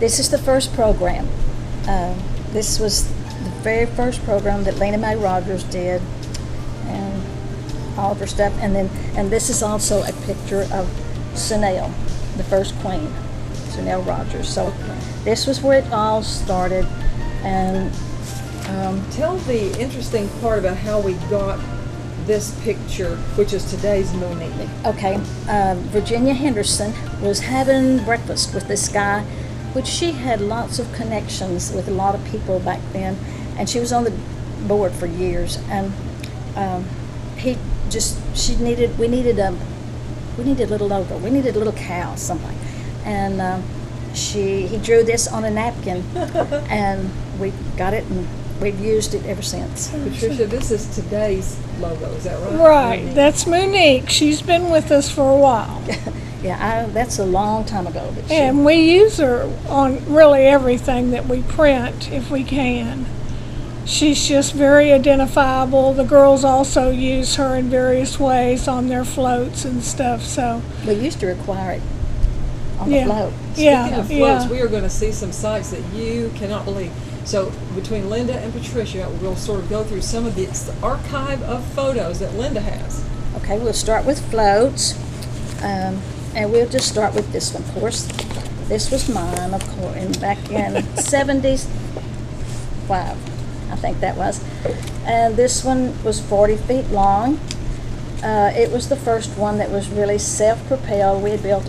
This is the first program. This was the very first program that Lynda Mae Rogers did, and all of her stuff. And this is also a picture of Sunel, the first queen, Sunel Rogers. So this was where it all started. And tell the interesting part about how we got this picture, which is today's Monique. okay, Virginia Henderson was having breakfast with this guy, which she had lots of connections with a lot of people back then, and she was on the board for years. And we needed a little logo. We needed a little cow, something. And he drew this on a napkin, and we got it, and we've used it ever since. Patricia, this is today's logo, is that right? Right, Monique. that's Monique. She's been with us for a while. Yeah, that's a long time ago. That And we use her on really everything that we print if we can. She's just very identifiable. The girls also use her in various ways on their floats and stuff. So we used to require it on Yeah. the float. Speaking yeah, of floats, we are going to see some sights that you cannot believe. So between Lynda and Patricia, we'll sort of go through some of the archive of photos that Lynda has. Okay, we'll start with floats, and we'll just start with this one, of course. This was mine, of course, and back in 75, I think that was. And this one was 40 feet long. It was the first one that was really self-propelled. We had built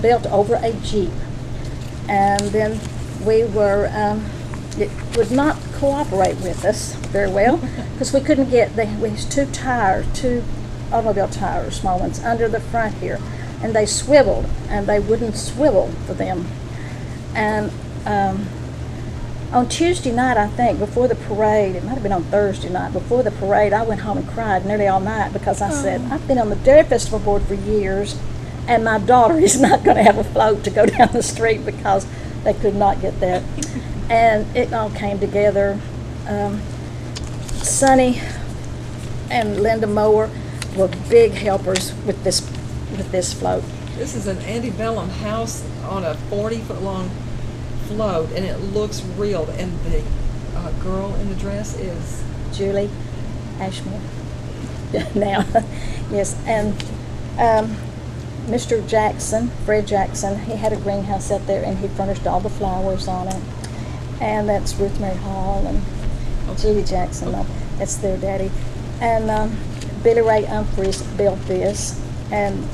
built over a Jeep. And then it would not cooperate with us very well because we couldn't get, we had two automobile tires, small ones, under the front here, and they swiveled, and they wouldn't swivel for them. And on Tuesday night, I think, before the parade, it might have been on Thursday night, before the parade, I went home and cried nearly all night because I said, I've been on the Dairy Festival Board for years, and my daughter is not going to have a float to go down the street because they could not get that. And it all came together. Sonny and Lynda Mower were big helpers with this float. This is an antebellum house on a 40-foot long float, and it looks real. And the girl in the dress is Julie Ashmore. Now, yes, and Mr. Jackson, Fred Jackson, he had a greenhouse out there, and he furnished all the flowers on it. And that's Ruth Mary Hall and Judy Jackson. No, that's their daddy. And Billy Ray Humphreys built this. And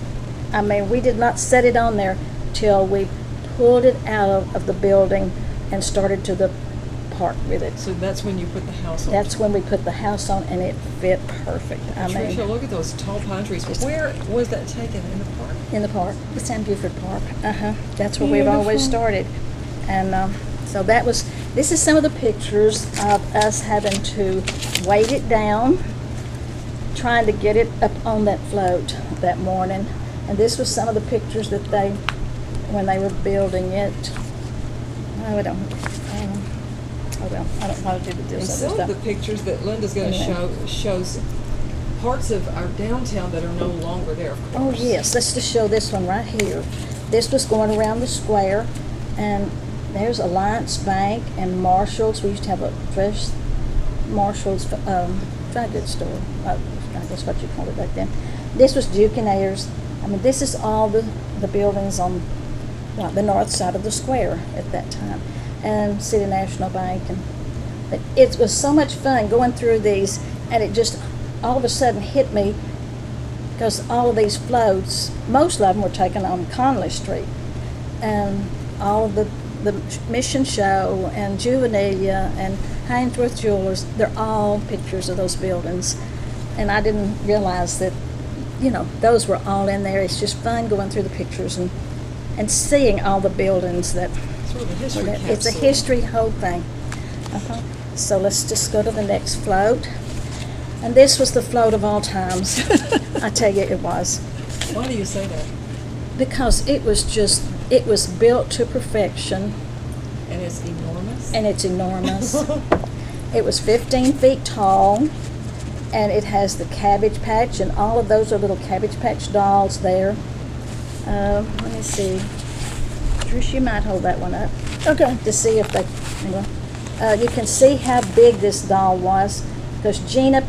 I mean, we did not set it on there till we pulled it out of the building and started to the park with it. So that's when you put the house on. That's when we put the house on, and it fit perfect. Patricia, look at those tall pine trees. Where was that taken, in the park? In the park, the San Buford Park. That's where we've always started. And so this is some of the pictures of us having to weight it down, trying to get it up on that float that morning. And this was some of the pictures that when they were building it. I don't know how to do And this some other of the stuff. pictures that Linda's going to shows parts of our downtown that are no longer there, of Oh course. yes, let's just show this one right here. This was going around the square, and there's Alliance Bank and Marshall's. We used to have a Marshall's dry goods store. I guess what you called it back then. This was Duke and Ayers. I mean, this is all the buildings on the north side of the square at that time, and City National Bank. And it was so much fun going through these, and it just all of a sudden hit me because all of these floats, most of them were taken on Conley Street, and all of the Mission Show and Juvenilia and Hainsworth Jewelers, they're all pictures of those buildings. And I didn't realize that, those were all in there. It's just fun going through the pictures and seeing all the buildings that, Sort of a history it's a capsule. history whole thing. So let's just go to the next float. And this was the float of all times. I tell you, it was. Why do you say that? Because it was built to perfection. And it's enormous. And it's enormous. It was 15 feet tall, and it has the Cabbage Patch, and all of those are little Cabbage Patch dolls there. Let me see. Patricia, you might hold that one up Okay. to see if they, you can see how big this doll was, because Gina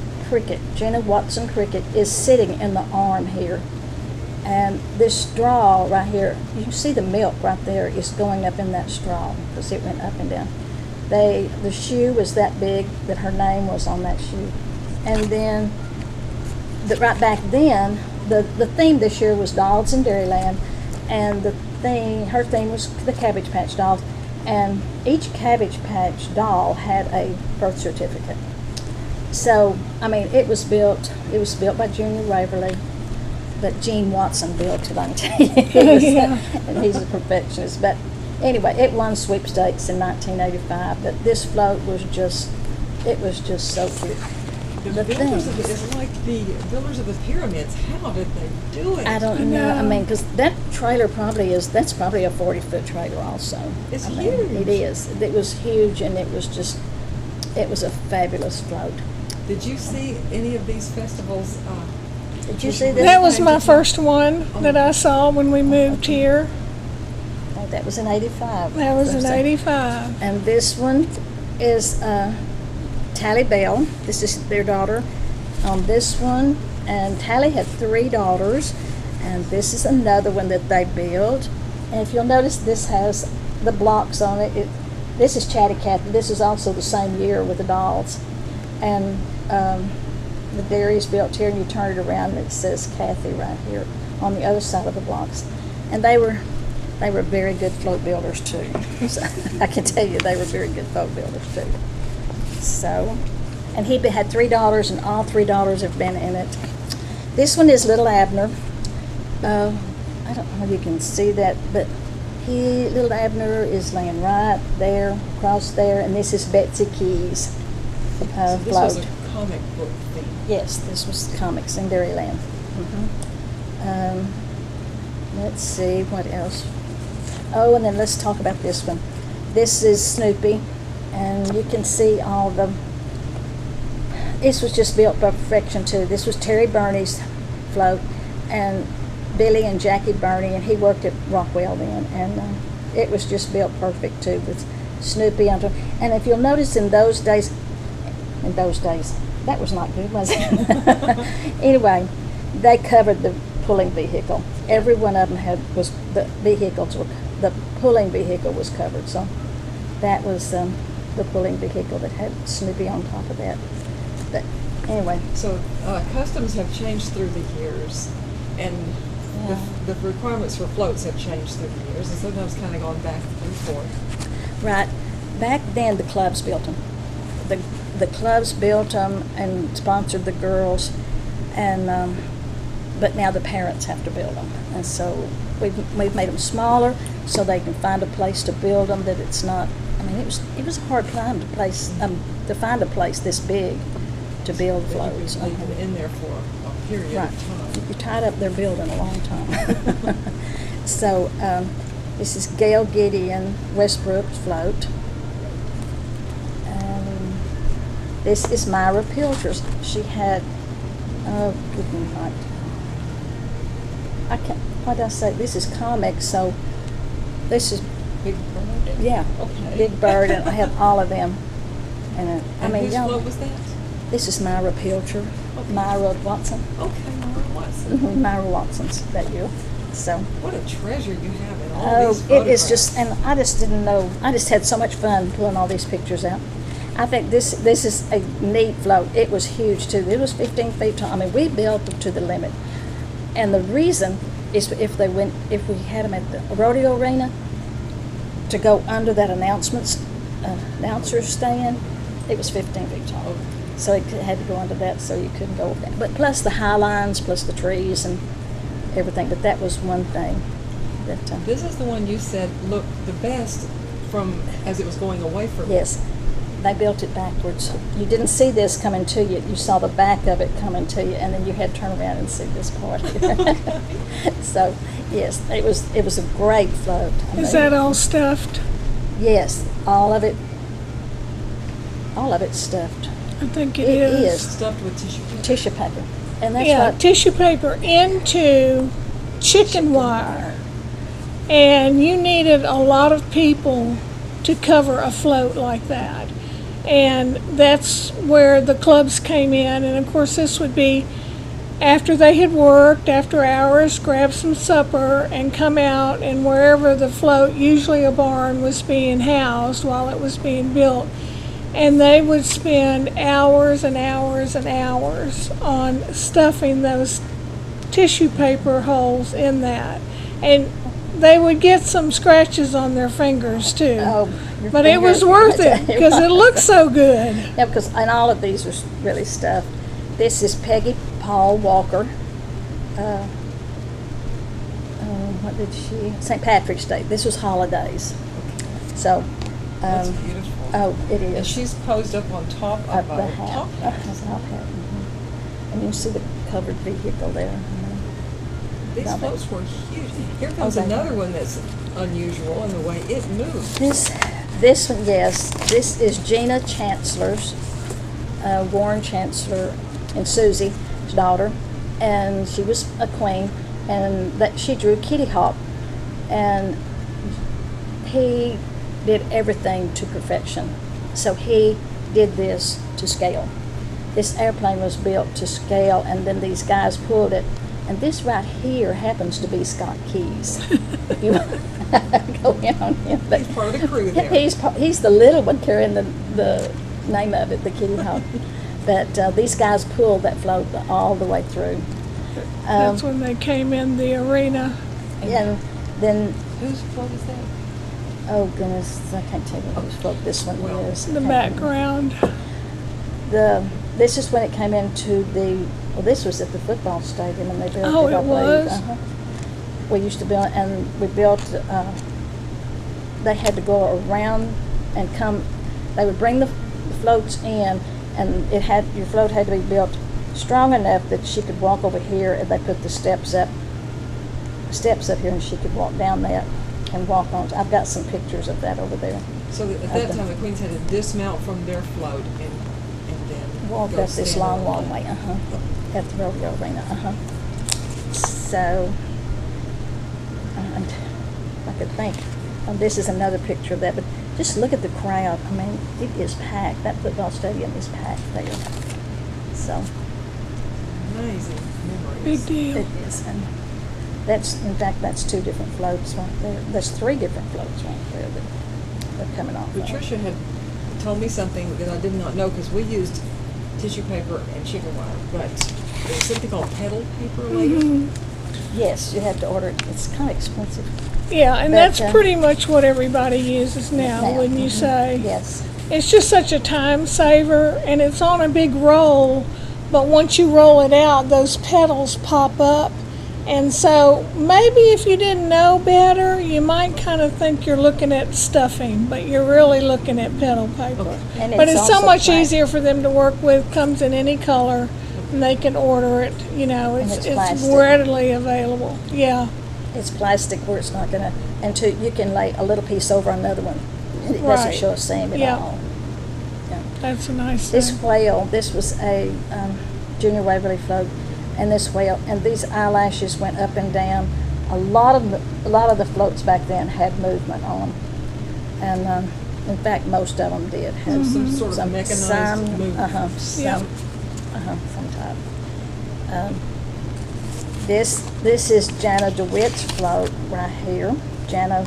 Watson Cricket is sitting in the arm here. And this straw right here, you can see the milk right there is going up in that straw, because it went up and down. The shoe was that big that her name was on that shoe. And then, right back then, the theme this year was Dolls in Dairyland, and her theme was the Cabbage Patch Dolls, and each Cabbage Patch doll had a birth certificate. So, I mean, it was built by Junior Waverly, but Gene Watson built it, I can tell you. Yeah. And he's a perfectionist. But anyway, it won sweepstakes in 1985, but this float was just so cute. The builders of it's like the builders of the pyramids. How did they do it? I don't know. I know. mean, because that trailer that's probably a 40-foot trailer also. It's I mean, huge. It is. It was huge, and it was a fabulous float. Did you see any of these festivals? Did you see this? That was my first one that I saw when we moved here. Oh, that was in 85. That was in So- 85. And this one is Tally Bell. This is their daughter on this one. And Tally had 3 daughters. And this is another one that they built. And if you'll notice, this has the blocks on it. This is Chatty Cathy. This is also the same year with the dolls. And the dairy is built here, and you turn it around, and it says Kathy right here on the other side of the blocks. And they were very good float builders too. So I can tell you they were very good float builders too. So, and he had 3 daughters, and all 3 daughters have been in it. This one is Little Abner. I don't know if you can see that, but Little Abner is laying right there, across there, and this is Betsy Keys So this float. was a comic book theme. Yes, this was comics in Dairyland. Let's see, what else? Oh, and then let's talk about this one. This is Snoopy, and you can see all this was just built by perfection too. This was Terry Burney's float, and Billy and Jackie Burney, and he worked at Rockwell then, and it was just built perfect too, with Snoopy on top. And if you'll notice, in those days, that was not good, was it? Anyway, they covered the pulling vehicle. Every one of them the pulling vehicle was covered. So that was the pulling vehicle that had Snoopy on top of that. But anyway, So customs have changed through the years, and the requirements for floats have changed through the years, and sometimes kind of gone back and forth. right, back then the clubs built them. The clubs built them and sponsored the girls, and but now the parents have to build them, and so we've made them smaller so they can find a place to build them. That it's not. I mean, it was a hard time to find a place this big to build That floats. you've been in there for a period Right. of time. You're tied up there building a long time. So this is Gail Gideon Westbrook's float. This is Myra Pilcher's. She had, good night. I can't, what did I say? This is comics, so this is, Big Bird? yeah, Okay. Big Bird, and I have all of them. And And whose float was that? this is Myra Pilcher, Okay. Myra Watson. Okay, Laura Watson. Myra Watson's that year. So, What a treasure you have in all these it photographs. is just, and I just didn't know, I just had so much fun pulling all these pictures out. I think this is a neat float. It was huge too. It was 15 feet tall. I mean, we built them to the limit. And the reason is if we had them at the rodeo arena, to go under that announcer's stand, it was 15 feet tall. So it had to go under that, so you couldn't go over that. But plus the high lines, plus the trees and everything. But that was one thing that. This is the one you said looked the best from as it was going away from you. Yes, they built it backwards. You didn't see this coming to you. You saw the back of it coming to you, and then you had to turn around and see this part. So, yes, it was a great float. I Is mean, that all stuffed? Yes, all of it stuffed. I think It it is. is. Stuffed with tissue paper. Tissue paper, and that's Yeah, what. tissue paper into chicken wire. And you needed a lot of people to cover a float like that. And that's where the clubs came in. And of course, this would be after they had worked, after hours, grab some supper, and come out, and wherever the float, usually a barn, was being housed while it was being built. And they would spend hours and hours and hours on stuffing those tissue paper holes in that. And they would get some scratches on their fingers too. Oh, your But it was fingers, worth I it tell you because it what. looked so good. Yeah, because and all of these are really stuffed. This is Peggy Paul Walker. What did she? St. Patrick's Day. This was holidays. So. That's beautiful. Oh, it And is. she's posed up on top of Up the a hat. top That's a top hat. And you see the covered vehicle there. These Love it. floats were huge. Here comes they another are. one that's unusual in the way it moves. This one, yes. This is Gina Chancellor's, Warren Chancellor and Susie's daughter, and she was a queen, and that she drew Kitty Hawk, and he did everything to perfection. So he did this to scale. This airplane was built to scale, and then these guys pulled it. And this right here happens to be Scott Keys. If you go in on him. But He's part of the crew there. he's the little one carrying the name of it, the Kitty Hawk. But these guys pulled that float all the way through. That's when they came in the arena. And then, Whose float is that? oh goodness, I can't tell you whose float this one Well, is. The background. This is when it came into this was at the football stadium, and they built Oh, it. it I believe. was? Uh-huh. We used to build, and we built. They had to go around and come. They would bring the floats in, and your float had to be built strong enough that she could walk over here, and they put the steps up here, and she could walk down that and walk on. I've got some pictures of that over there. So at that time, the Queens had to dismount from their float and then Walk go up this stand long on way, at the rodeo arena, So, and I could think, this is another picture of that, but just look at the crowd. I mean, it is packed. That football stadium is packed there. So, Amazing memories. Big deal. it is. And in fact, that's two different floats right there. There's three different floats right there that are coming off. Patricia had told me something that I did not know because we used tissue paper and chicken wire, but there's something called pedal paper later. Yes, you have to order it. It's kind of expensive. Yeah, and But, that's pretty much what everybody uses now, wouldn't you Mhm. say? Yes. It's just such a time saver, and it's on a big roll, but once you roll it out, those petals pop up. And so maybe if you didn't know better, you might kind of think you're looking at stuffing, but you're really looking at petal paper. And But it's so also much plastic. easier for them to work with, comes in any color, and they can order it, it's it's plastic. readily available. Yeah, It's plastic where it's not gonna, you can lay a little piece over another one. It doesn't Right. show a seam at Yeah. all. Yeah. that's a nice This thing. whale, this was a Junior Waverly float, and this whale, and these eyelashes went up and down. A lot of the floats back then had movement on them, and in fact, most of them did have Some sort of mechanized movement. Yeah. Some type. This is Jana DeWitt's float right here. Jana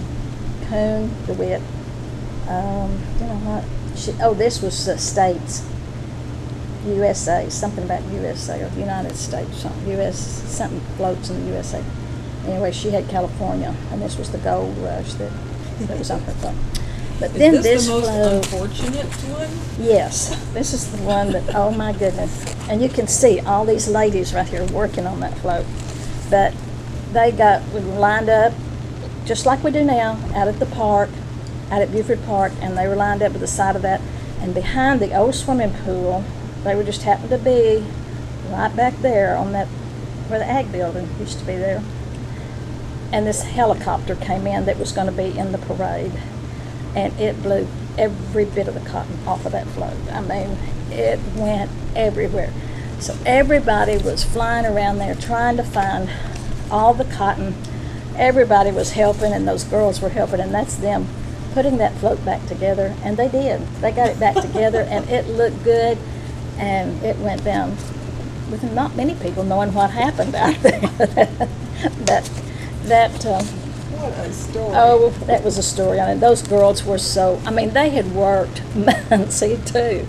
Coon DeWitt. You know what? This was the States. USA, something about USA or United States, something floats in the USA. Anyway, she had California, and this was the gold rush that was on her float. But Is then this the most float, unfortunate one? yes, this is the one that, oh my goodness. And you can see all these ladies right here working on that float. But they got lined up, just like we do now, out at the park, out at Buford Park, and they were lined up at the side of that. And behind the old swimming pool, they were just happened to be right back there on that, where the ag building used to be there. And this helicopter came in that was going to be in the parade. And it blew every bit of the cotton off of that float. I mean, it went everywhere. So everybody was flying around there trying to find all the cotton everybody was helping, and those girls were helping, and that's them putting that float back together, and they did. They got it back together, and it looked good, and it went down with not many people knowing what happened out there. What a story. Oh, that was a story. I mean, those girls were so, I mean, they had worked months, too,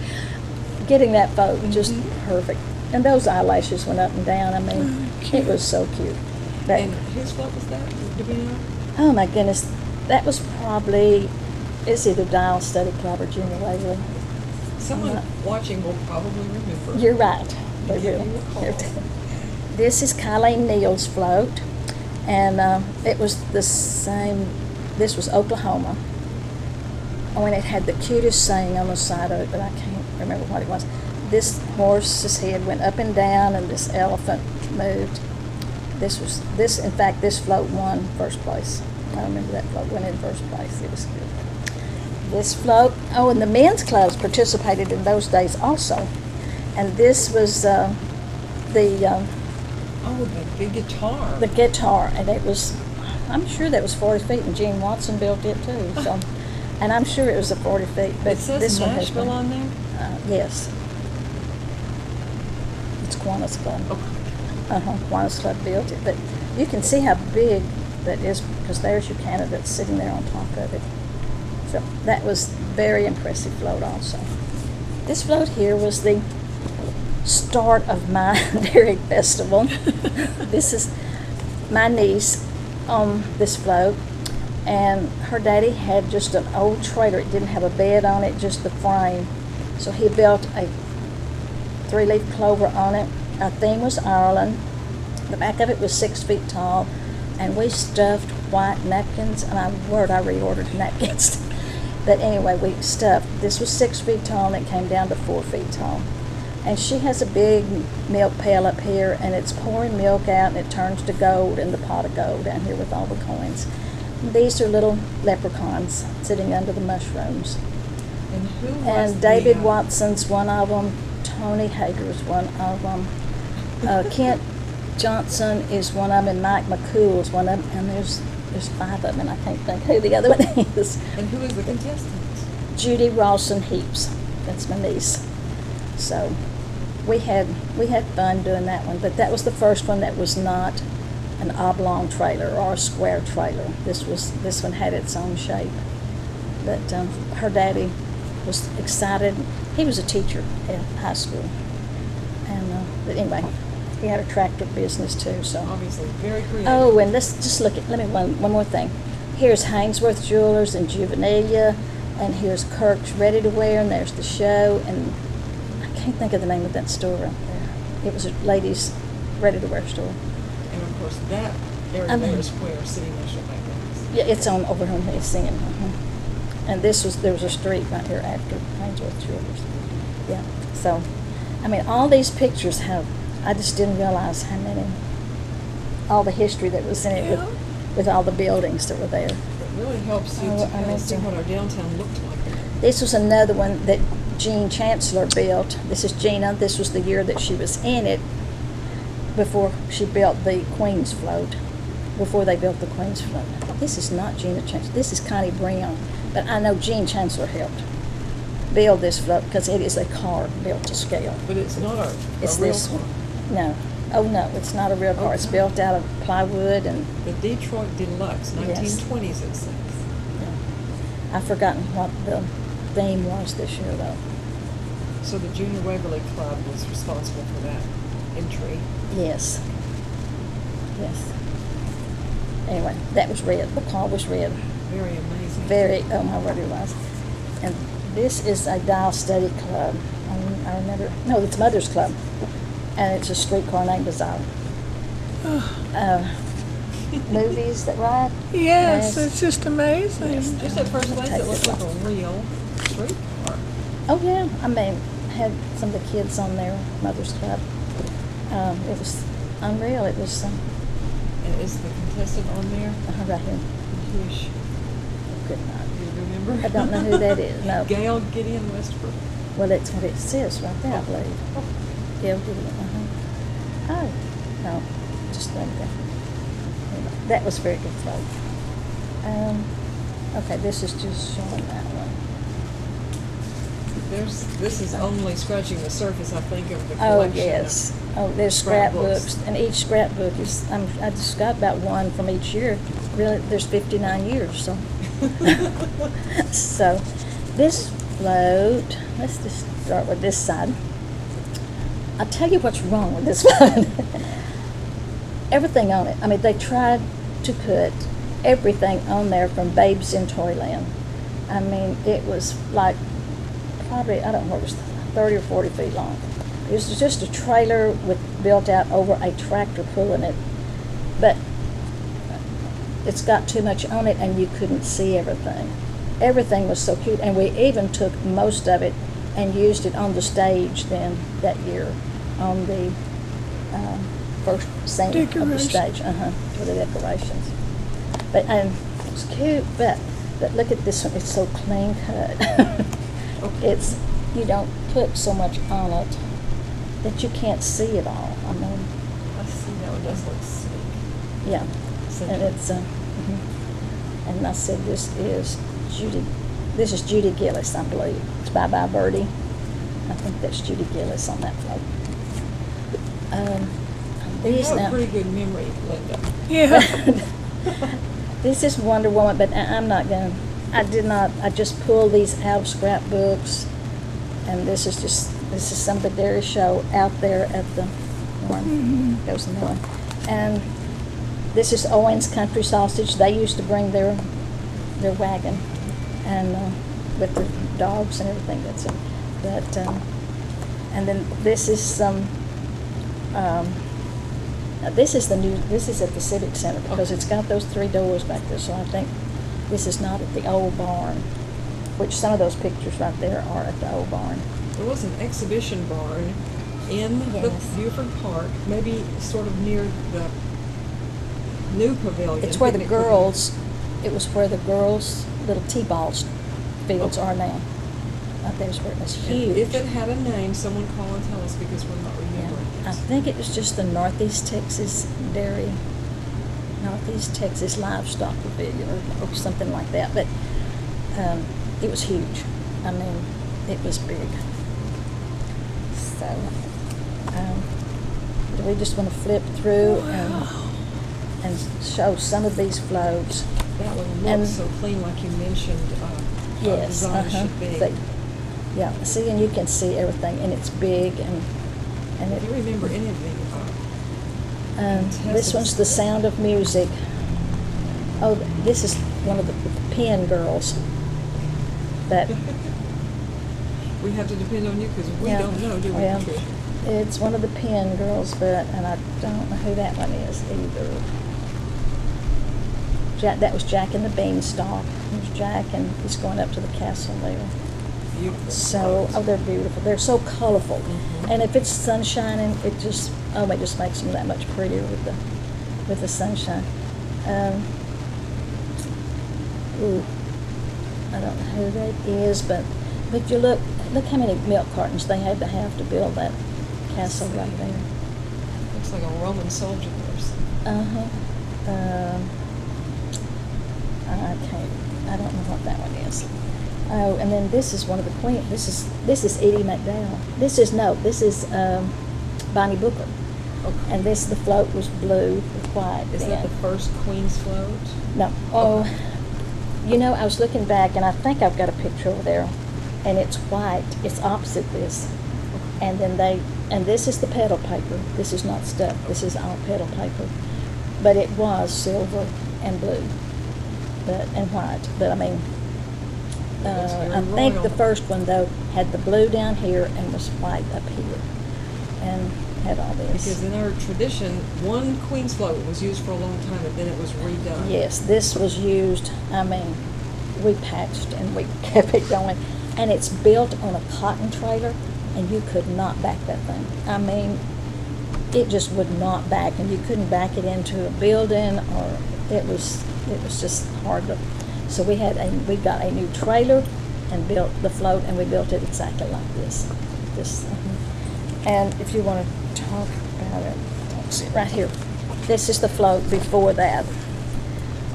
getting that float just perfect. And those eyelashes went up and down. I mean, it was so cute. That, And whose float was that? Do we know? oh my goodness, that was probably, it's either Dial Study Club or Junior Waverly. Someone watching will probably remember. You're right. They Give will. you a call. This is Colleen Neal's float, and it was the same. This was Oklahoma. Oh, and it had the cutest saying on the side of it, but I can't remember what it was. This horse's head went up and down, and this elephant moved. In fact, this float won first place. I remember that float went in first place. It was good. This float, oh, and the men's clubs participated in those days also. And this was Oh, the big guitar. the guitar, and it was, I'm sure that was 40 feet, and Gene Watson built it too. So, and I'm sure it was a 40 feet. But It says this one has Nashville been, on there? yes, it's Kiwanis Club. Oh, Kiwanis Club built it, but you can see how big that is because there's your candidates sitting there on top of it. So that was very impressive float also. This float here was the start of my dairy festival. This is my niece on this float, and her daddy had just an old trailer. It didn't have a bed on it, just the frame. So he built a 3-leaf clover on it. Our theme was Ireland. The back of it was 6 feet tall, and we stuffed white napkins, and I reordered napkins. But anyway, we stuffed. This was 6 feet tall, and it came down to 4 feet tall. And she has a big milk pail up here, and it's pouring milk out, and it turns to gold in the pot of gold down here with all the coins. These are little leprechauns sitting under the mushrooms. and who was And David the, Watson's one of them. Tony Hager's one of them. Kent Johnson is one of them, and Mike McCool's one of them. And there's 5 of them, and I can't think who the other one is. And who is the contestant? Judy Rawson Heaps. That's my niece. So we had fun doing that one, but that was the first one that was not an oblong trailer or a square trailer. This one had its own shape. But her daddy was excited. He was a teacher at high school, and but anyway, he had a tractor business too. So. Obviously, very creative. Oh, and let's just look at, let me, one more thing. Here's Hainsworth Jewelers and Juvenilia, and here's Kirk's Ready to Wear, and there's the show, and I can't think of the name of that store right there. It was a ladies' ready to wear store. And of course, that area there is where City National Bank is. Yeah, it's on over on the singing. And there was a street right here after Hainsworth Jewelers. Yeah, so, I mean, all these pictures I just didn't realize how many, all the history that was in it with all the buildings that were there. It really helps you Oh, to I kind of see know. what our downtown looked like. This was another one that Jean Chancellor built. This is Gina. This was the year that she was in it before she built the Queen's float, before they built the Queen's float. This is not Gina Chancellor. This is Connie Brown. But I know Jean Chancellor helped build this float because it is a car built to scale. But it's not a It's real this car. one. No. Oh, no, it's not a real car. It's Okay. built out of plywood and The Detroit Deluxe, Yes. 1920s, it says. I've forgotten what the theme was this year, though. So the Junior Waverly Club was responsible for that entry. Yes. Yes. Anyway, that was red. The car was red. Very amazing. Very, oh my word, it was. And this is a Dial Study Club. I remember, no, it's Mother's Club. And it's a streetcar named Desire. Movies that ride. Yes, Yes. it's just amazing. Yes. Just at first glance, it looks like a real streetcar. Oh, yeah. I mean, had some of the kids on there, Mother's Club. It was unreal. It was And is the contestant on there? right here. Who is she? Good night. Do you remember? I don't know who that is. No. Gail Gideon Westbrook. Well, that's what it says right there, I believe. Gail Gideon. Oh, no. Just like that. Anyway. that was a very good float. Okay, this is just showing that one. This is only scratching the surface, I think, of the Oh, collection. yes. Oh, there's scrapbooks. scrapbooks, and each scrapbook is, I just got about one from each year. Really, there's 59 years, so. So, this float, let's just start with this side. I'll tell you what's wrong with this float. Everything on it. I mean, they tried to put everything on there from Babes in Toyland. I mean, it was like probably, I don't know, it was 30 or 40 feet long. It was just a trailer built out over a tractor pulling it. But it's got too much on it and you couldn't see everything. Everything was so cute, and we even took most of it and used it on the stage then that year on the first scene of the Decorations. stage, for the decorations. But it's cute, but look at this one. It's so clean cut. It's, you don't put so much on it that you can't see it all. I mean, I see that one does look sleek. yeah, Simple. and it's and I said this is Judy Gillis, I believe. It's Bye Bye Birdie. I think that's Judy Gillis on that float. You These have a now. pretty good memory, Linda. Yeah. This is Wonder Woman, but I'm not going to, I just pulled these out of scrapbooks, and this is some of the dairy show out there at the one, goes in the one. And this is Owen's Country Sausage. They used to bring their wagon, and with the dogs and everything that's it. But, and then this is some, this is at the Civic Center because it's got those 3 doors back there, so I think this is not at the old barn, which some of those pictures right there are at the old barn. There was an exhibition barn in the Yes. Buford Park, maybe sort of near the new pavilion. It's where the picnic pavilion. girls, it was where the girls' little T-ball fields are now. There's where it was And huge. if it had a name, someone call and tell us because we're not Yeah, remembering I it. think it was just the Northeast Texas Livestock Pavilion or something like that, but it was huge. I mean, it was big. So, do we just want to flip through and show some of these floats? That one And- looks so clean, like you mentioned. Yes, Design should be. Yeah, see, and you can see everything, and it's big, and Do you remember any of the? this one's The Sound of Music. Oh, this is one of the Penn girls. That We have to depend on you because we yeah, don't know, do we, well, Patricia? it's one of the Penn girls, and I don't know who that one is either. That was Jack and the Beanstalk. There's Jack, and he's going up to the castle there. Beautiful. So, they're beautiful. They're so colorful, Mhm. and if it's sun shining, it just makes them that much prettier with the sunshine. Ooh, I don't know who that is, but if you look how many milk cartons they had to have to build that castle right there. Looks like a Roman soldier or something. I don't know what that one is. Oh, and then this is one of the queen. This is Edie McDowell. This is Bonnie Booker. Okay. And the float was blue with white. Is that then. the first Queen's float? No. Oh, I was looking back, and I think I've got a picture over there, and it's white. It's opposite this, and then this is the pedal paper. This is not stuff. This is all pedal paper, but it was silver and blue, and white. But I mean, Looks very I think the royal. first one though had the blue down here and was white up here, and had all this. Because in our tradition, one Queen's float was used for a long time, and then it was redone. Yes, this was used, I mean, we patched and we kept it going. And it's built on a cotton trailer, and you could not back that thing. I mean, it just would not back, and you couldn't back it into a building, or it was just hard to. So we got a new trailer and built the float, and we built it exactly like this. And if you want to talk about it, let's see, right here. This is the float before that.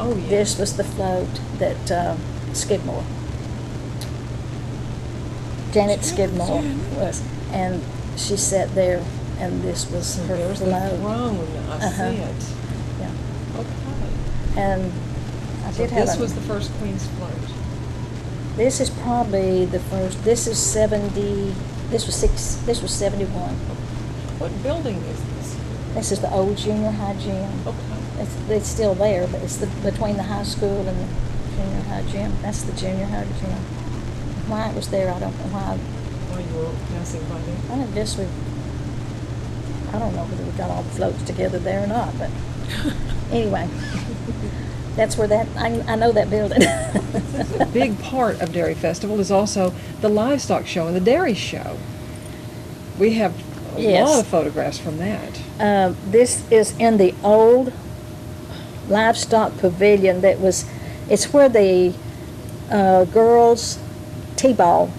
Oh, yeah. This was the float that Skidmore, Janet Skidmore was, and she sat there, and this was her There's the float. throne. I Uh-huh. see it. Yeah, Okay. and I So did have this was the first Queen's float. This is probably the first. This is 70. This was 71. What building is this? This is the old junior high gym. Okay. It's still there, but it's between the high school and the junior high gym. That's the junior high gym. Why it was there, I don't know why. While you were passing by there. I don't know whether we got all the floats together there or not, but anyway, that's where I know that building. A big part of Dairy Festival is also the livestock show and the dairy show. We have a Yes. lot of photographs from that. This is in the old livestock pavilion it's where the girls' t-ball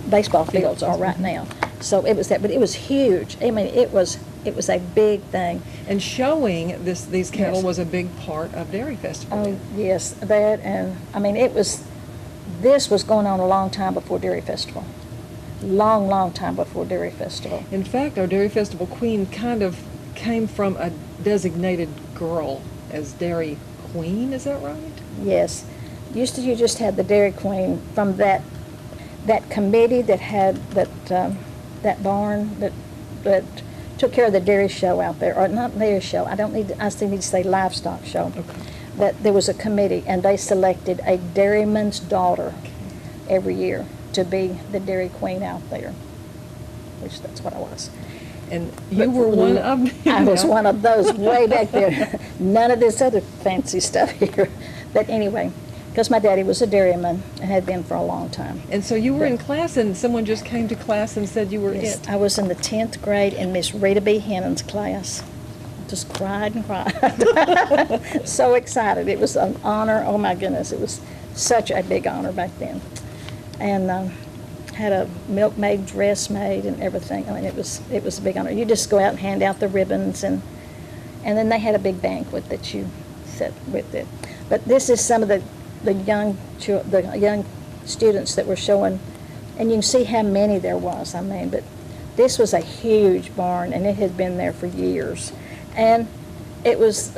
baseball fields are right now. So it was that, but it was huge. I mean, it was a big thing. And showing these cattle Yes. was a big part of Dairy Festival. Oh, yes, that, and, I mean, this was going on a long time before Dairy Festival. Long time before Dairy Festival. In fact, our Dairy Festival queen kind of came from a designated girl as Dairy Queen, is that right? Yes. You just had the Dairy Queen from that committee that had that barn that took care of the dairy show out there, or not dairy show. I still need to say livestock show. Okay. That there was a committee, and they selected a dairyman's daughter every year to be the Dairy Queen out there, which that's what I was. And you were one of them. I was one of those way back there. None of this other fancy stuff here. But anyway, because my daddy was a dairyman and had been for a long time. And so you were in class, and someone just came to class and said you were Yes, it. I was in the 10th grade in Miss Rita B. Hennon's class. Just cried and cried. So excited. It was an honor. Oh my goodness, it was such a big honor back then. And had a milkmaid dress made and everything. I mean, it was a big honor. You just go out and hand out the ribbons, and then they had a big banquet that you set with it. But this is some of the young students that were showing, and you can see how many there was. I mean, but this was a huge barn, and it had been there for years. And it was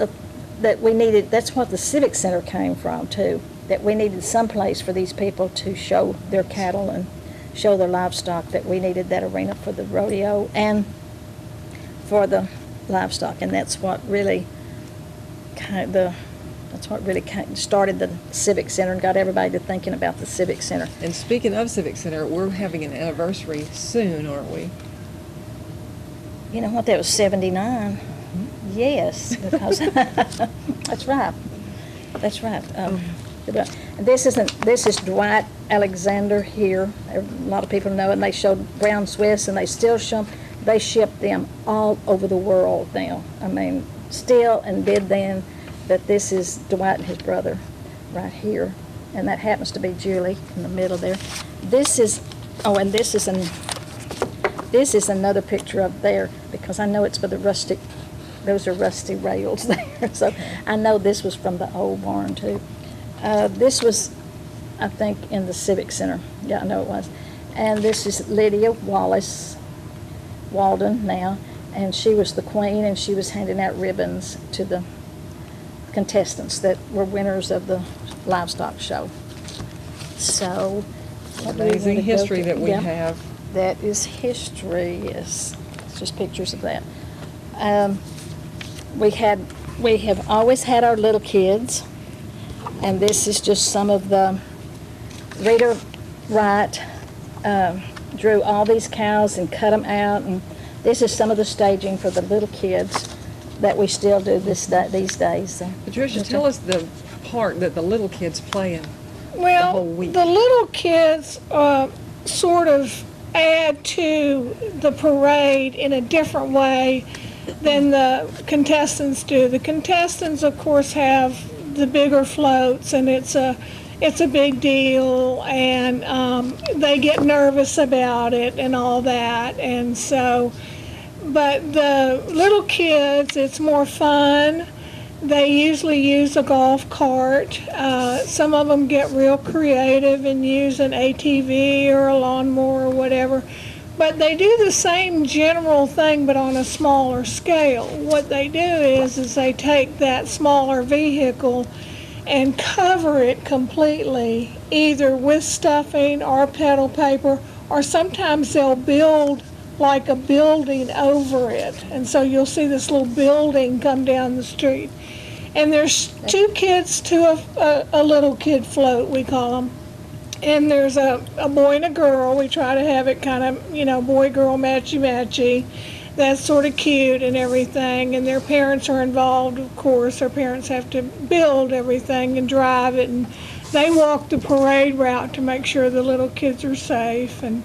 that we needed, that's what the Civic Center came from too, that we needed some place for these people to show their cattle and show their livestock, that we needed that arena for the rodeo and for the livestock. And that's what really started the Civic Center and got everybody to thinking about the Civic Center. And speaking of Civic Center, we're having an anniversary soon, aren't we? You know what, that was 79. Yes, because that's right. That's right. This is Dwight Alexander here. A lot of people know it, and they showed brown Swiss, and they still they ship them all over the world now. I mean, still and did then. But this is Dwight and his brother right here, and that happens to be Julie in the middle there. This is another picture up there, because I know it's for the rustic. Those are rusty rails there. So I know this was from the old barn too. This was, I think, in the Civic Center. Yeah, I know it was. And this is Lydia Walden now, and she was the queen, and she was handing out ribbons to the contestants that were winners of the livestock show. So, what do we Amazing wanna go history to? that we Yeah. have. That is history, yes. It's just pictures of that. We have always had our little kids, and this is just some of the, Rita Wright drew all these cows and cut them out, and this is some of the staging for the little kids that we still do these days. So. Patricia, tell us the part that the little kids play in. Well, whole week. the little kids sort of add to the parade in a different way than the contestants do. The contestants, of course, have the bigger floats, and it's a big deal, and they get nervous about it and all that, and so. But the little kids, it's more fun, They usually use a golf cart. Some of them get real creative and use an ATV or a lawnmower or whatever. But they do the same general thing but on a smaller scale. What they do is they take that smaller vehicle and cover it completely, either with stuffing or pedal paper, or sometimes they'll build like a building over it. And so you'll see this little building come down the street. And there's two kids to a little kid float, we call them. And there's a boy and a girl. We try to have it kind of, boy-girl matchy-matchy. That's sort of cute and everything. And their parents are involved, of course. Their parents have to build everything and drive it. And they walk the parade route to make sure the little kids are safe. And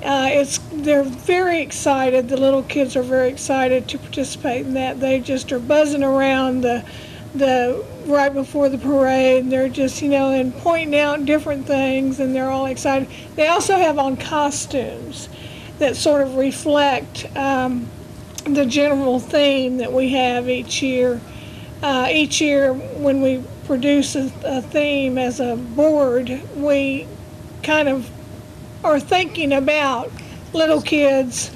they're very excited. The little kids are very excited to participate in that. They just are buzzing around the right before the parade, and they're just, and pointing out different things, and they're all excited. They also have on costumes that sort of reflect the general theme that we have each year. Each year when we produce a theme as a board, we kind of are thinking about little kids,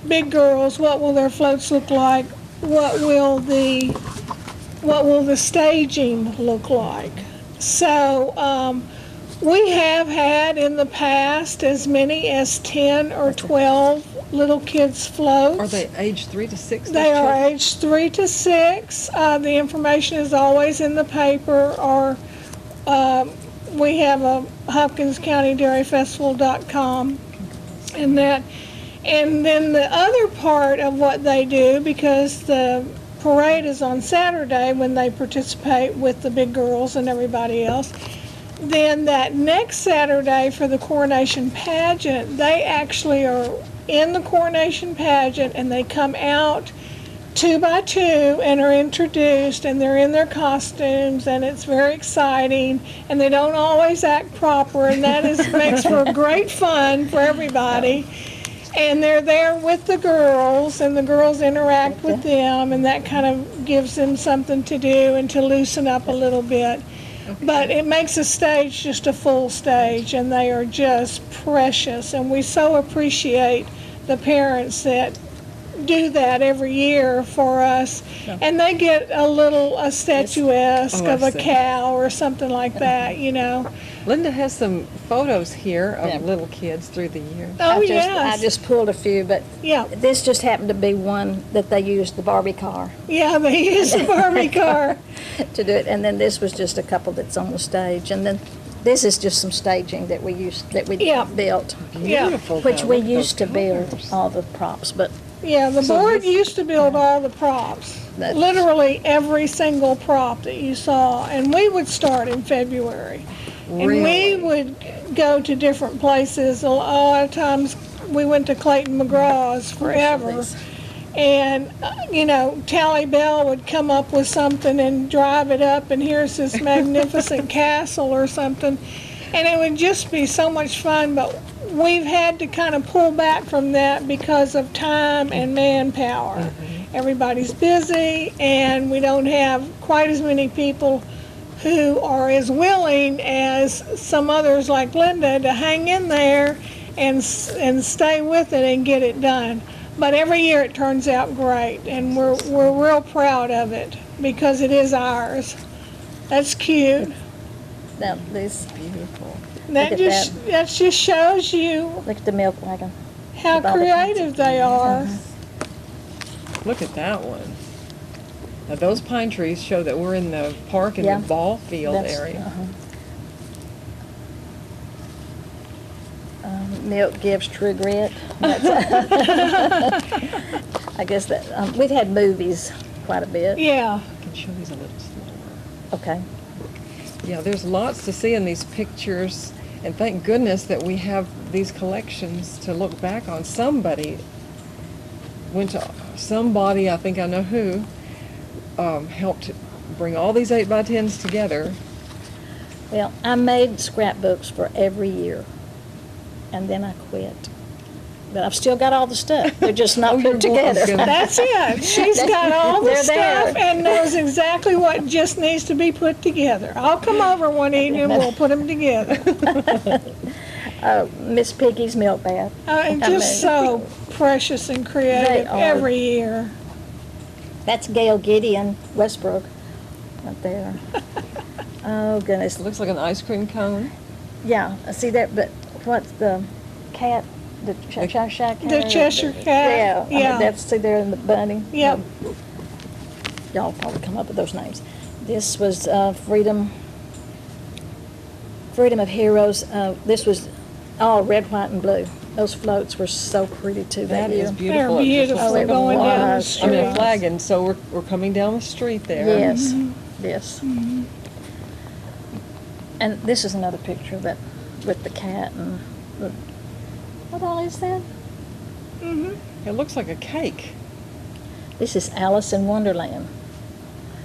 big girls, what will their floats look like, what will the staging look like. So we have had in the past as many as 10 or 12 little kids floats. Are they age 3 to 6? They are age 3 to 6. The information is always in the paper, or we have a HopkinsCountyDairyFestival.com and that. And then the other part of what they do, because the parade is on Saturday when they participate with the big girls and everybody else, then that next Saturday for the coronation pageant, they actually are in the coronation pageant and they come out 2 by 2 and are introduced, and they're in their costumes, and it's very exciting, and they don't always act proper, and that makes for great fun for everybody. And they're there with the girls, and the girls interact with them, and that kind of gives them something to do and to loosen up a little bit. Okay. But it makes the stage just a full stage, and they are just precious. And we so appreciate the parents that do that every year for us. Yeah. And they get a statuesque of a cow or something like that, Lynda has some photos here of little kids through the years. Oh, yes. I just pulled a few, but this just happened to be one that they used the Barbie car. Yeah, they used the Barbie car to do it. And then this was just a couple that's on the stage. And then this is just some staging that we built. Beautiful. Which we used to build all the props, but the board used to build all the props. Literally every single prop that you saw. And we would start in February. Really? And we would go to different places. A lot of times we went to Clayton McGraw's forever. And, Tally Bell would come up with something and drive it up, and here's this magnificent castle or something. And it would just be so much fun, but we've had to kind of pull back from that because of time and manpower. Mm-hmm. Everybody's busy, and we don't have quite as many people who are as willing as some others like Lynda to hang in there and stay with it and get it done. But every year it turns out great, and we're real proud of it because it is ours. That's cute. Now this beautiful. That just shows you. Look at the milk wagon. How creative they are. Mm-hmm. Look at that one. Now those pine trees show that we're in the park in the ball field area. Milk gives true grit. I guess that we've had movies quite a bit. Yeah. I can show these a little slower. Okay. Yeah, there's lots to see in these pictures, and thank goodness that we have these collections to look back on. Somebody, I think I know who, helped bring all these 8x10s together. Well, I made scrapbooks for every year, and then I quit. But I've still got all the stuff. They're just not you're put going- I was together. gonna- That's it. She's got all the They're there. stuff and knows exactly what just needs to be put together. I'll come over one evening and we'll put them together. Miss Piggy's milk bath. And I just mean, so precious and creative are. every year. That's Gail Gideon Westbrook right there. Oh, goodness. It looks like an ice cream cone. Yeah, I see that, but what's the cat? The Cheshire cat? The Cheshire cat, Yeah. yeah. That's, see there in the bunny? Yep. Y'all probably come up with those names. This was Freedom of Heroes. This was all red, white, and blue. Those floats were so pretty too that That year. is They're beautiful. It just looks beautiful like a going down the was. I mean, a street. flag, and so we're coming down the street there. Yes, yes. And this is another picture that with the cat and the, what all is that? It looks like a cake. This is Alice in Wonderland.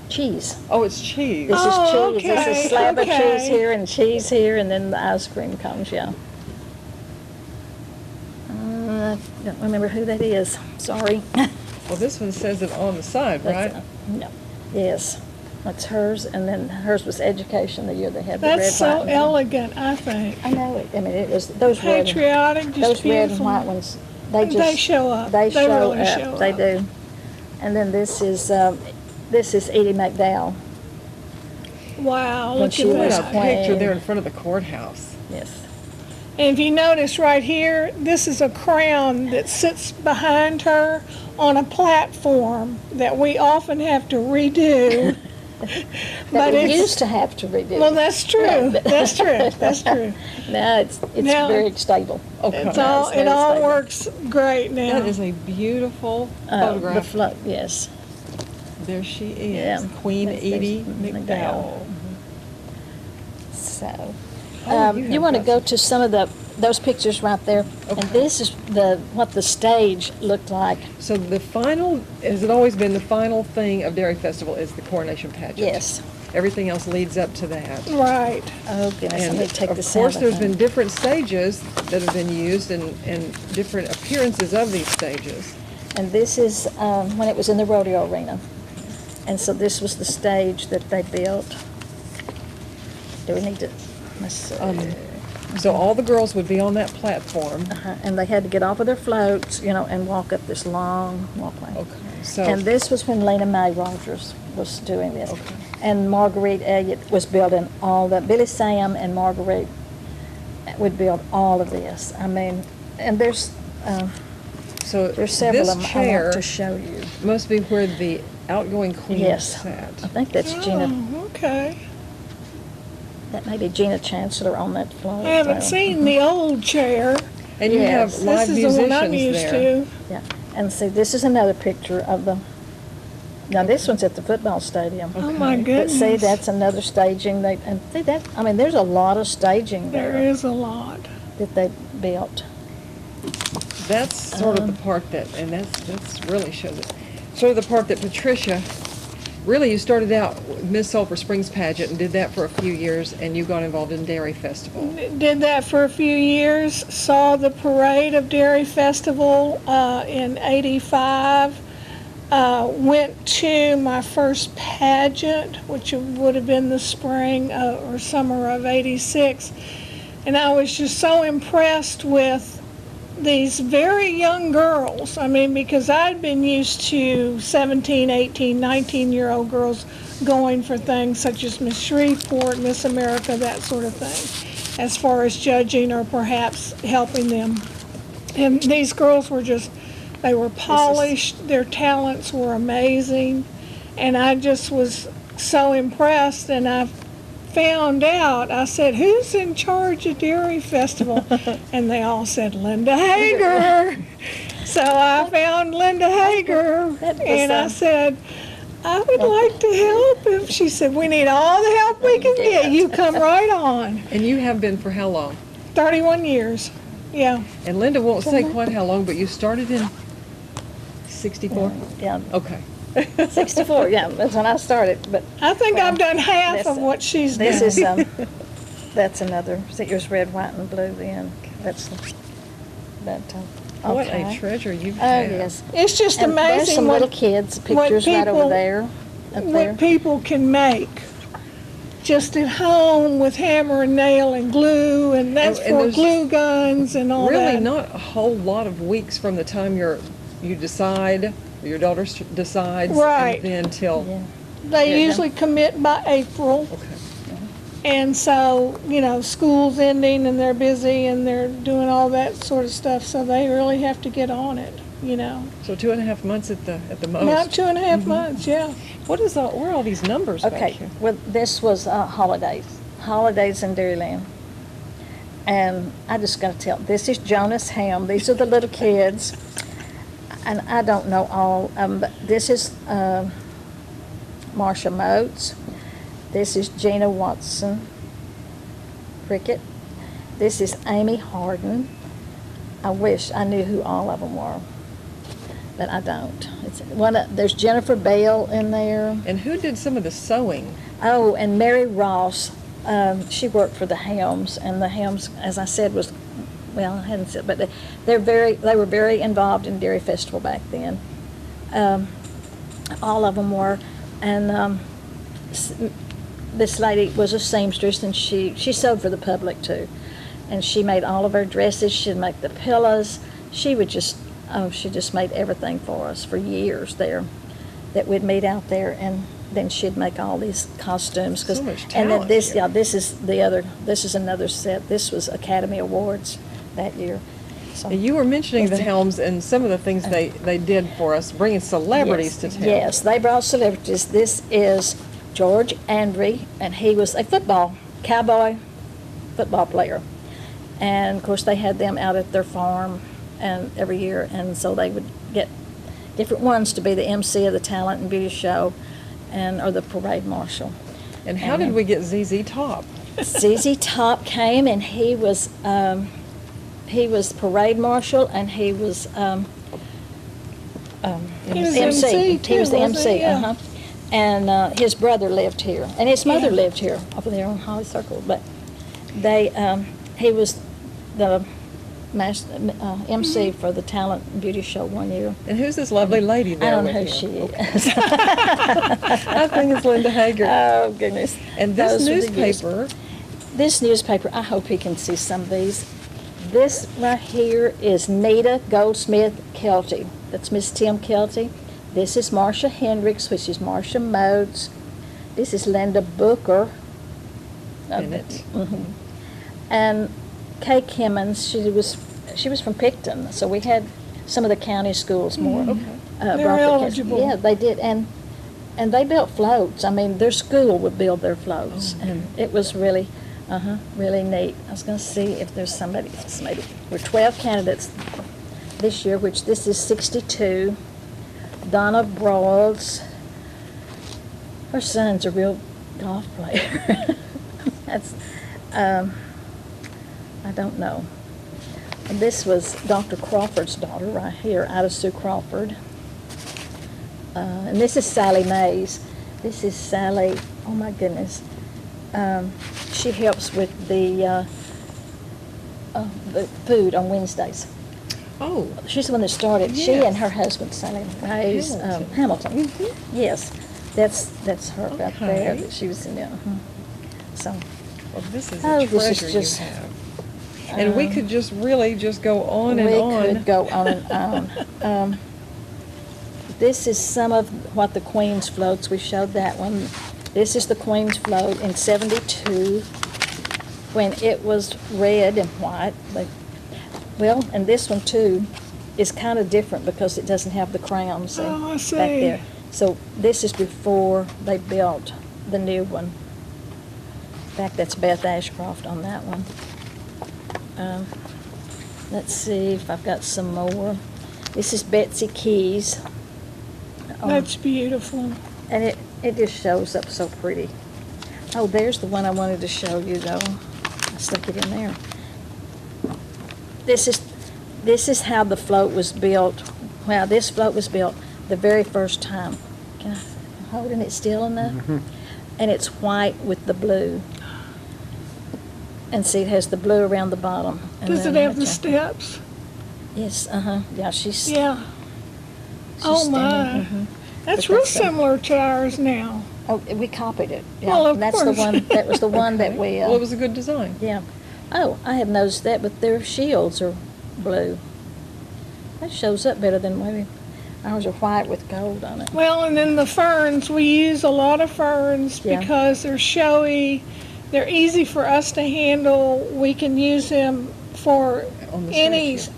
Cheese. Oh, it's cheese. This Oh, is cheese. This okay, is slab of okay. cheese here and cheese here, and then the ice cream comes. Yeah. I don't remember who that is. Sorry. Well, this one says it on the side, right? That's, no. Yes. That's hers, and then hers was education the year they had the red, That's white, so and- elegant, I think. I know it. I mean, it was those red. Patriotic, just Those red and beautiful. white ones, they just. They show up. They They show really up. show They up. do. And then this is Edie McDowell. Wow, When look she at Look was that. at a picture queen. there in front of the courthouse. Yes. And if you notice right here, this is a crown that sits behind her on a platform that we often have to redo. That we it's- used to have to redo. Well, that's true. That's true. That's true. Now it's Now- very stable. Okay. It's all, it's it very all stable. works great now. That is a beautiful The photograph. float, yes. There she is, Yeah. Queen There's Edie McDowell. McDowell. So, Oh, you you have want to got go some- to some of those pictures right there, and Okay. this is what the stage looked like. So the final, has it always been the final thing of Dairy Festival is the coronation pageant? Yes. Everything else leads up to that. Right. Oh goodness, And let me take of this course, out. there's been different stages that have been used and different appearances of these stages. And this is when it was in the rodeo arena, and so this was the stage that they built. Do we need to? Let's see. So all the girls would be on that platform. And they had to get off of their floats, and walk up this long walkway. Okay, so. And this was when Lena Mae Rogers was doing this. Okay. And Marguerite Elliott was building all that. Billy Sam and Marguerite would build all of this. I mean, and there's So several this of them I chair want to show you. must be where the outgoing queen Yes. sat. I think that's Gina. Oh, okay. That may be Gina Chancellor on that float. I haven't seen the old chair. And you Yes. have live This is the one I'm musicians used there. to. Yeah, and see, this is another picture of the. Now this one's at the football stadium. Oh my Okay. But goodness. see, that's another staging. And see that. I mean, there's a lot of staging There there is a lot. that they built. That's sort of the part that, and that's really shows it. Sort of the part that Patricia, really you started out with Miss Sulphur Springs pageant and did that for a few years, and you got involved in Dairy Festival. Did that for a few years. Saw the parade of Dairy Festival in '85. Went to my first pageant, which would have been the spring or summer of '86. And I was just so impressed with these very young girls. I mean, because I'd been used to 17, 18, 19-year-old girls going for things such as Miss Shreveport, Miss America, that sort of thing, as far as judging or perhaps helping them. And these girls were just, they were polished, their talents were amazing, and I just was so impressed. And I found out, I said, who's in charge of Dairy Festival? And they all said, Lynda Hager. So I found Lynda Hager, That was, and I said, I would like to help him. She said, we need all the help we can get. You come right on. And you have been for how long? 31 years, yeah. And Lynda won't say quite how long, but you started in 64? Yeah, Okay. 64. Yeah, that's when I started. But I think I've done half this- of what she's done. this is that's another. See, yours red, white, and blue. Then that's but What a Okay. treasure you Oh, have. yes. It's just And there's amazing some little what, kids' pictures right over people- there, up there. what people can make just at home with hammer and nail and glue, and that's And for there's glue guns and all Really that. not a whole lot of weeks from the time you decide, your daughter decides, Right. and then till, Yeah. They Yeah. usually commit by April. okay. And so, school's ending and they're busy and they're doing all that sort of stuff, so they really have to get on it, So 2.5 months at the most. About 2.5 months, yeah. Where are all these numbers back Okay, here? well, this was holidays in Dairyland. And I just got to tell, this is Jonas Ham. These are the little kids. And I don't know all of them, but this is Marsha Motes. This is Gina Watson Prickett. This is Amy Harden. I wish I knew who all of them were, but I don't. There's Jennifer Bell in there. And who did some of the sewing? Oh, and Mary Ross, she worked for the Helms, and the Helms, as I said, I hadn't said, but they were very involved in Dairy Festival back then. All of them were, and this lady was a seamstress, and she sewed for the public too, and she made all of our dresses. She'd make the pillows. She just made everything for us for years there, that we'd meet out there, and then she'd make all these costumes. So much And then talent this here. this is another set. This was Academy Awards that year. So, You were mentioning the It's a- Helms and some of the things they did for us, bringing celebrities to town. Yes, they brought celebrities. This is George Andre, and he was a cowboy football player. And of course, they had them out at their farm and every year, and so they would get different ones to be the MC of the talent and beauty show, or the parade marshal. And how did we get ZZ Top? ZZ Top came, and he was parade marshal, and he was He was MC. MC He too, was the wasn't MC. he? Yeah. And his brother lived here, and his mother Yeah. lived here over there on Holly Circle. But he was the MC for the talent and beauty show one year. And who's this lovely lady I there don't know with who you? she is. I think it's Lynda Hager. Oh goodness! And this Those were the years. newspaper, This newspaper, I hope he can see some of these. This right here is Nita Goldsmith Kelty. That's Miss Tim Kelty. This is Marcia Hendricks, which is Marcia Modes. This is Linda Booker. Bennett. And Kay Kimmons, she was from Picton, so we had some of the county schools more. Okay. They're brought their kids. eligible. Yeah, they did, and they built floats. I mean, their school would build their floats, and it was really, really neat. I was going to see if there's somebody else. Maybe we're 12 candidates this year, which this is 62. Donna Broyles. Her son's a real golf player. That's, I don't know. And this was Dr. Crawford's daughter right here, Ida Sue Crawford. And this is Sally Mays. This is Sally, oh my goodness. She helps with the food on Wednesdays. Oh, She's the one that started. She Yes. and her husband, Sally Mays Hamilton. Yes, that's her up there. Okay. She was in there. So, well, this is Oh, a this is treasure just- you have. And we could just really just go on and we on. could go on and on. This is some of what the Queen's floats. We showed that one. This is the Queen's float in '72 when it was red and white. And this one too is kind of different because it doesn't have the crown, see, Oh, I see. back there. So this is before they built the new one. In fact, that's Beth Ashcroft on that one. Let's see if I've got some more. This is Betsy Keys. That's beautiful. And it just shows up so pretty. Oh, there's the one I wanted to show you, though. I stuck it in there. This is how the float was built. Well, this float was built the very first time. Can I hold it still enough? And it's white with the blue. And see, it has the blue around the bottom. And Does it then have the steps? Yes, yeah, she's. Yeah. she's Oh, standing- my. mhm. That's But real that's, similar to ours now. Oh, we copied it. Yeah. Well, of and that's the course. one. That was the one that we. Well, it was a good design. Yeah. Oh, I had noticed that, but their shields are blue. That shows up better than maybe ours are white with gold on it. Well, and then the ferns, we use a lot of ferns Yeah. because they're showy. They're easy for us to handle. We can use them for On the any stage,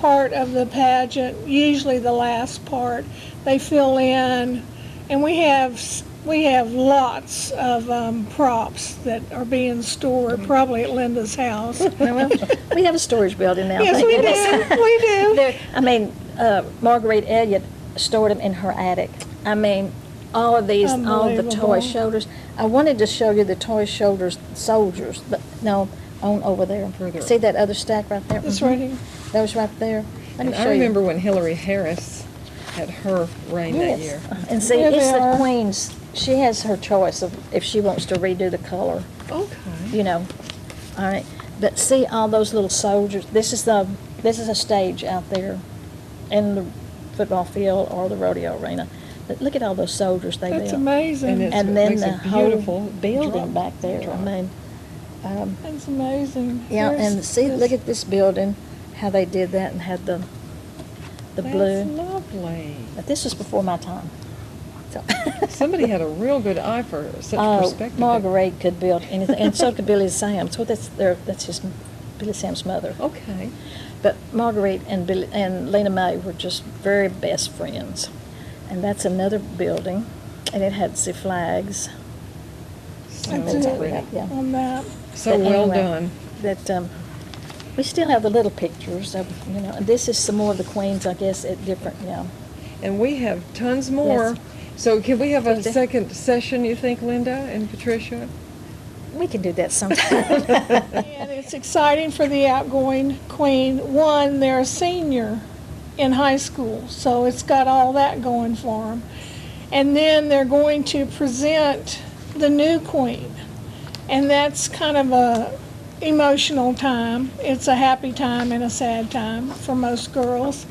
part of the pageant, usually the last part. They fill in, and we have lots of props that are being stored, probably at Lynda's house. Well, we have a storage building now. Yes, thank we goodness. do. We do. I mean, Marguerite Elliott stored them in her attic. I mean, all of these, all of the toy Unbelievable. shoulders. I wanted to show you the toy shoulders soldiers, but no, on over there. Further. See that other stack right there? It's Mhm. right here. Those right there. Let me And show I you. remember when Hillary Harris had her reign that Yes. year. And see, There it's they the are. queen's. She has her choice of if she wants to redo the color. Okay. You know. All right. But see all those little soldiers. This is a stage out there in the football field or the rodeo arena. But look at all those soldiers they That's built. amazing. And And it then makes the a beautiful whole building drop. back there. Drop. I mean, That's amazing. yeah. Here's And see, this- look at this building, how they did that and had the That's blue. lovely. But this was before my time. So. Somebody had a real good eye for such Oh, perspective. Marguerite could build anything, and so could Billy Sam. So that's his Billy Sam's mother. Okay. But Marguerite and Billy and Lena May were just very best friends, and that's another building, and it had the flags. So That's That's all it. we pretty. have, yeah. On that. So But well anyway, done. That we still have the little pictures of, and this is some more of the queens, I guess, at different, And we have tons more. Yes. So can we have a Please. second session, you think, Linda and Patricia? We can do that sometime. And it's exciting for the outgoing queen. One, they're a senior in high school, so it's got all that going for them. And then they're going to present the new queen. And that's kind of a emotional time. It's a happy time and a sad time for most girls.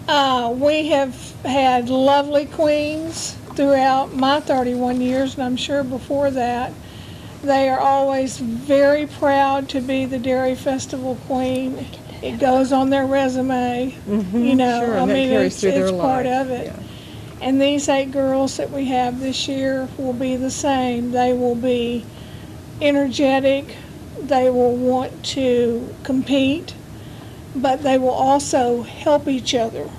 We have had lovely queens throughout my 31 years, and I'm sure before that. They are always very proud to be the Dairy Festival Queen. It goes on their resume, you know. Sure, I and that mean, carries it's, through their it's part life, of it. yeah. And these 8 girls that we have this year will be the same. They will be energetic. They will want to compete, but they will also help each other.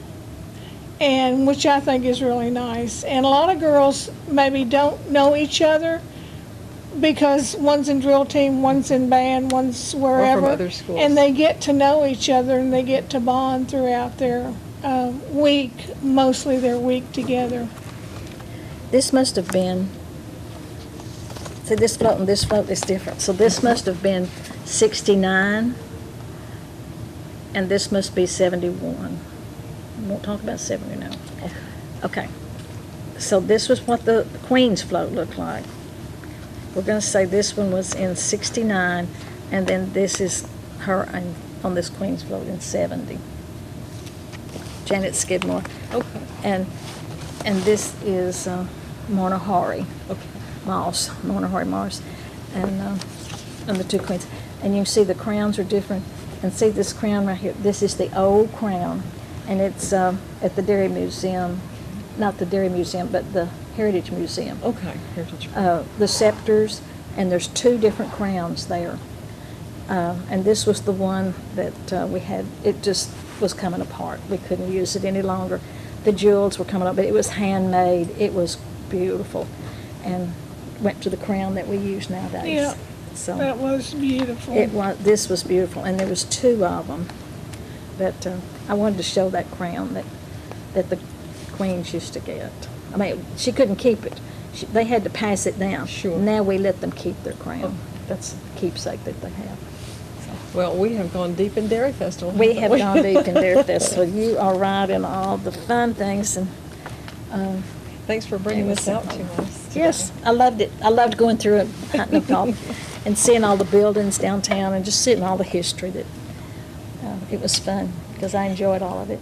And which I think is really nice. And a lot of girls maybe don't know each other because one's in drill team, one's in band, one's wherever. other schools. And they get to know each other and they get to bond throughout their week, mostly their week together. This must have been, see, this float and this float is different. So this must have been 69, and this must be 71. We won't talk about 70 now. Okay. So this was what the Queen's float looked like. We're going to say this one was in 69, and then this is her on this Queen's float in 70. Janet Skidmore. Okay. And this is Mona Hari Okay. Moss, Mona Hari Moss, and the 2 queens. And you can see the crowns are different. And see this crown right here. This is the old crown, and it's at the Dairy Museum, not the Dairy Museum, but the Heritage Museum. Okay. Heritage. The scepters, and there's 2 different crowns there. And this was the one that we had. It just was coming apart. We couldn't use it any longer. The jewels were coming up, but it was handmade. It was beautiful, and went to the crown that we use nowadays. Yeah, So that was beautiful. it was. This was beautiful, and there was 2 of them. But I wanted to show that crown that the queens used to get. I mean, she couldn't keep it. They had to pass it down. Sure. Now we let them keep their crown. Oh. That's a keepsake that they have. Well, we have gone deep in Dairy Festival. We haven't have gone deep in Dairy Festival. You are right in all the fun things, and Thanks for bringing It this was out to us. today. yes, I loved it. I loved going through it, hunting up all, and seeing all the buildings downtown, and just seeing all the history that It was fun because I enjoyed all of it.